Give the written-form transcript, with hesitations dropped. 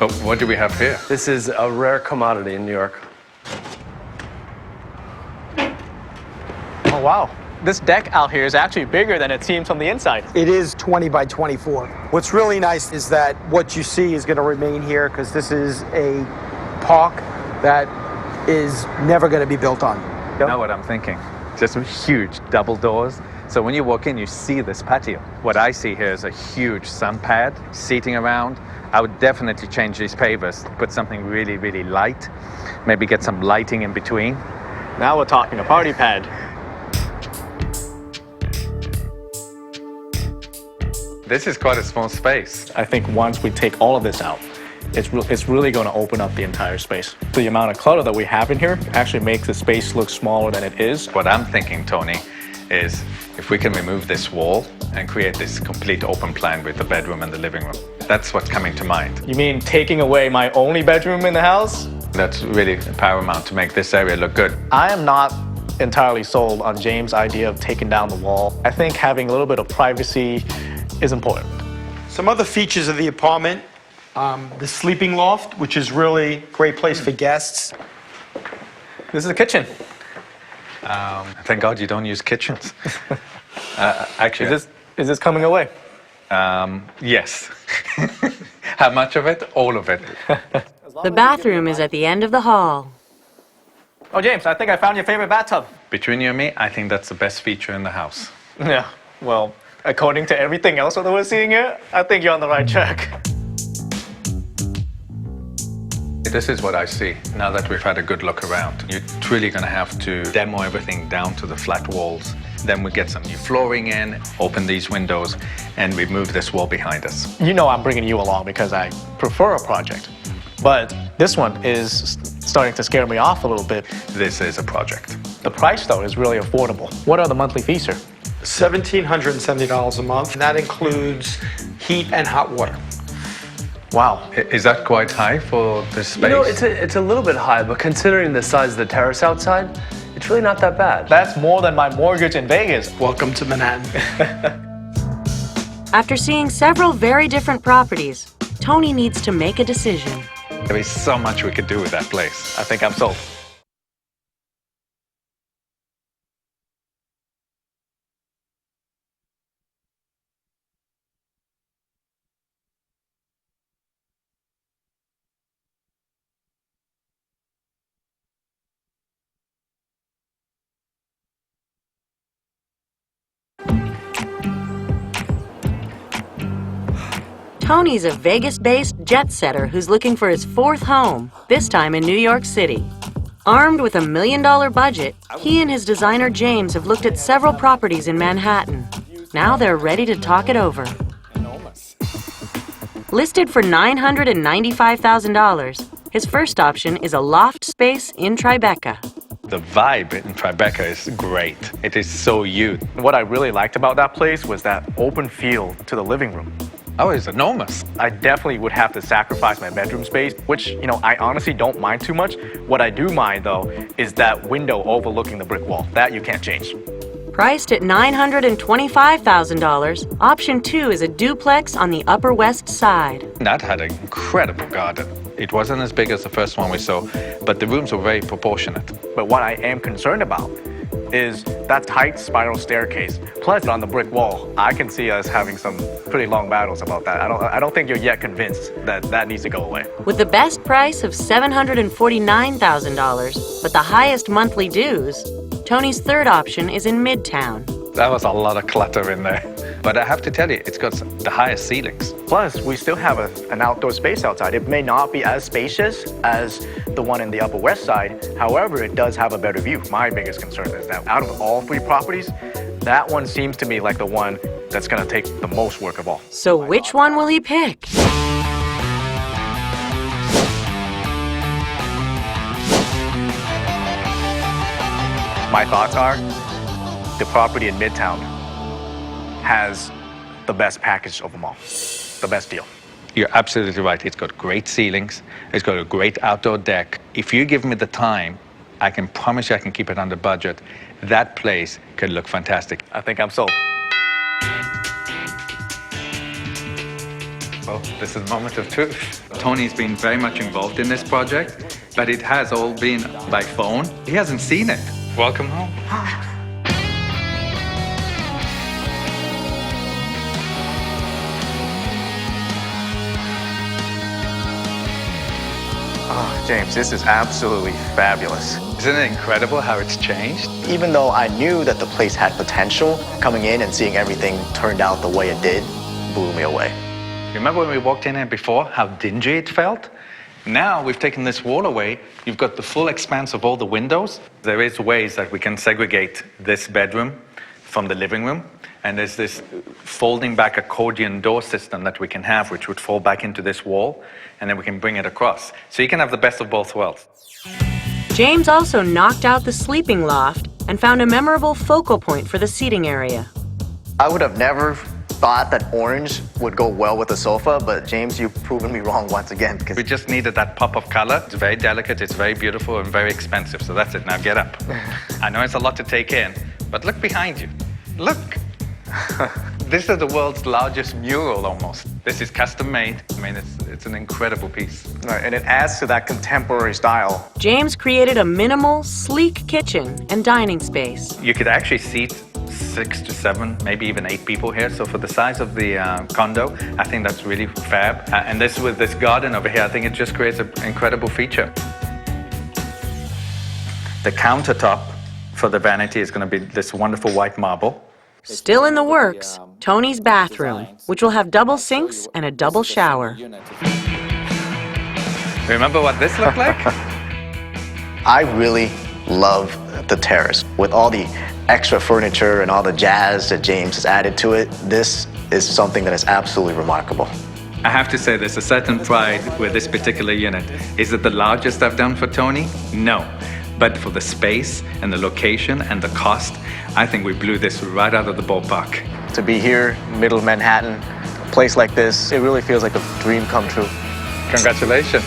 But what do we have here? This is a rare commodity in New York. Oh, wow. This deck out here is actually bigger than it seems from the inside. It is 20 by 24. What's really nice is that what you see is going to remain here because this is a park that is never going to be built on. You know what I'm thinking? Just huge double doors. So when you walk in, you see this patio. What I see here is a huge sun pad, seating around. I would definitely change these pavers, put something really, really light, maybe get some lighting in between. Now we're talking a party pad. This is quite a small space. I think once we take all of this out, it's really going to open up the entire space. The amount of clutter that we have in here actually makes the space look smaller than it is. What I'm thinking, Tony, is if we can remove this wall and create this complete open plan with the bedroom and the living room. That's what's coming to mind. You mean taking away my only bedroom in the house? That's really paramount to make this area look good. I am not entirely sold on James' idea of taking down the wall. I think having a little bit of privacy is important. Some other features of the apartment, the sleeping loft, which is really a great place for guests. This is the kitchen. Thank God you don't use kitchens. Actually, Is this coming away? yes. How much of it? All of it. The bathroom is at the end of the hall. Oh, James, I think I found your favorite bathtub. Between you and me, I think that's the best feature in the house. Yeah, well, according to everything else that we're seeing here, I think you're on the right track. This is what I see now that we've had a good look around. You're truly going to have to demo everything down to the flat walls. Then we get some new flooring in, open these windows, and remove this wall behind us. You know I'm bringing you along because I prefer a project. But this one is starting to scare me off a little bit. This is a project. The price, though, is really affordable. What are the monthly fees, sir? $1,770 a month, and that includes heat and hot water. Wow. Is that quite high for this space? You know, it's a little bit high, but considering the size of the terrace outside, it's really not that bad. That's more than my mortgage in Vegas. Welcome to Manhattan. After seeing several very different properties, Tony needs to make a decision. There is so much we could do with that place. I think I'm sold. Tony's a Vegas-based jet-setter who's looking for his fourth home, this time in New York City. Armed with $1 million budget, he and his designer James have looked at several properties in Manhattan. Now they're ready to talk it over. Listed for $995,000, his first option is a loft space in Tribeca. The vibe in Tribeca is great. It is so you. What I really liked about that place was that open feel to the living room. Oh, it's enormous. I definitely would have to sacrifice my bedroom space, which, I honestly don't mind too much. What I do mind, though, is that window overlooking the brick wall. That you can't change. Priced at $925,000, option 2 is a duplex on the Upper West Side. That had an incredible garden. It wasn't as big as the first one we saw, but the rooms were very proportionate. But what I am concerned about is that tight spiral staircase. Plus, on the brick wall, I can see us having some pretty long battles about that. I don't think you're yet convinced that that needs to go away. With the best price of $749,000, but the highest monthly dues, Tony's third option is in Midtown. That was a lot of clutter in there. But I have to tell you, it's got the highest ceilings. Plus, we still have an outdoor space outside. It may not be as spacious as the one in the Upper West Side. However, it does have a better view. My biggest concern is that out of all three properties, that one seems to me like the one that's going to take the most work of all. So which one will he pick? My thoughts are, the property in Midtown has the best package of them all, the best deal. You're absolutely right. It's got great ceilings. It's got a great outdoor deck. If you give me the time, I can promise you I can keep it under budget. That place could look fantastic. I think I'm sold. Well, This is a moment of truth. Tony's been very much involved in this project, but it has all been by phone. He hasn't seen it. Welcome home. Oh, James, this is absolutely fabulous. Isn't it incredible how it's changed? Even though I knew that the place had potential, coming in and seeing everything turned out the way it did blew me away. Remember when we walked in here before, how dingy it felt? Now we've taken this wall away, you've got the full expanse of all the windows. There is ways that we can segregate this bedroom from the living room, and there's this folding back accordion door system that we can have, which would fall back into this wall, and then we can bring it across. So you can have the best of both worlds. James also knocked out the sleeping loft and found a memorable focal point for the seating area. I would have never thought that orange would go well with the sofa, but James, you've proven me wrong once again. Because We just needed that pop of color. It's very delicate, it's very beautiful, and very expensive. So that's it, now get up. I know it's a lot to take in, but look behind you. Look. This is the world's largest mural almost. This is custom made. I mean, it's an incredible piece. Right, and it adds to that contemporary style. James created a minimal, sleek kitchen and dining space. You could actually seat 6 to 7, maybe even 8 people here. So for the size of the condo, I think that's really fab. And this with this garden over here, I think it just creates an incredible feature. The countertop for the vanity is going to be this wonderful white marble. Still in the works, Tony's bathroom, which will have double sinks and a double shower. Remember what this looked like? I really love the terrace. With all the extra furniture and all the jazz that James has added to it, this is something that is absolutely remarkable. I have to say there's a certain pride with this particular unit. Is it the largest I've done for Tony? No. But for the space and the location and the cost, I think we blew this right out of the ballpark. To be here, middle of Manhattan, a place like this, it really feels like a dream come true. Congratulations.